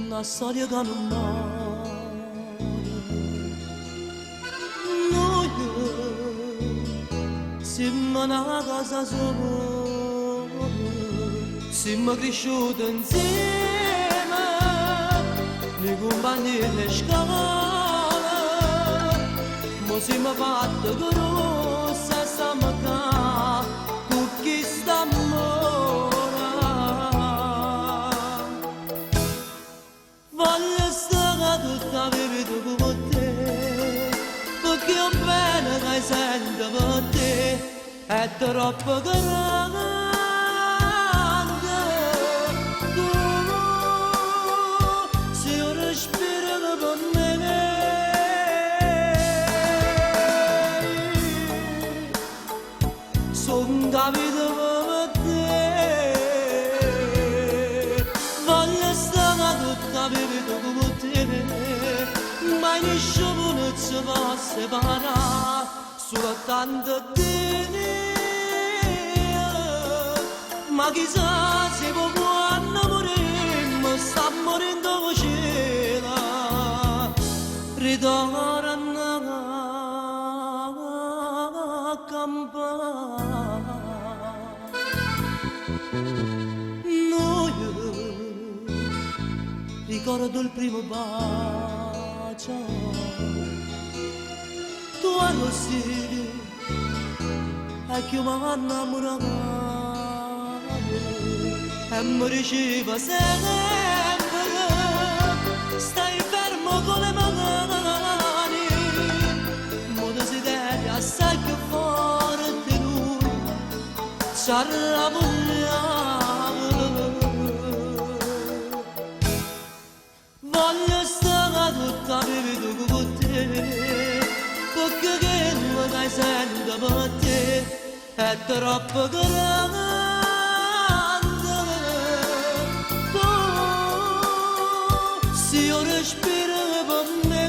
La storia che non muore, noi siamo una casa sola, siamo cresciuti insieme, noi compagni di scuola, ma siamo fatti grossa, stiamo qua, con chi stiamo. Voglio stare tutta la vita con te, perché è un bene che sento per te, è troppo grande, tu sei un respiro per me, sono capito per te, voglio stare tutta la vita con te, mai nessuno non si può separare, soltanto te. Ma chissà se può quando moriremo, sta morendo cielo, ritorna a campare. Noi ricordo il primo bacio, tu arrossivi e che mi ha innamorato. E mi diceva sempre, stai fermo con le mani, mo desiderio assai più forte lui, ci arrabbiamo. Voglio stare tutta la vita con te, perché che mi dai sempre per te, è troppo grande. Io respiro per me,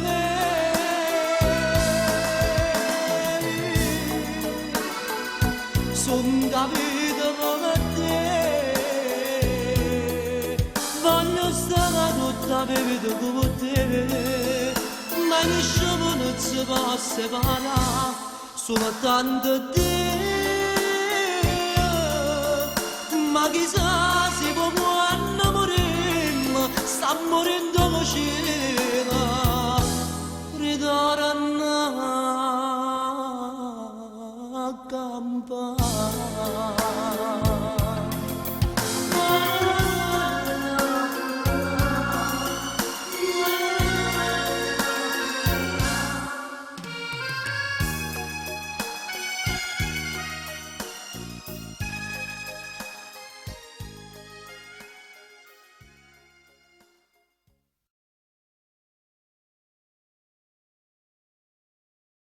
son capito come te, voglio stare tutta la vita con te, ma nessuno non si può separare, soltanto te, ma chissà se può quando moriremo, sta morendo cielo, ritorna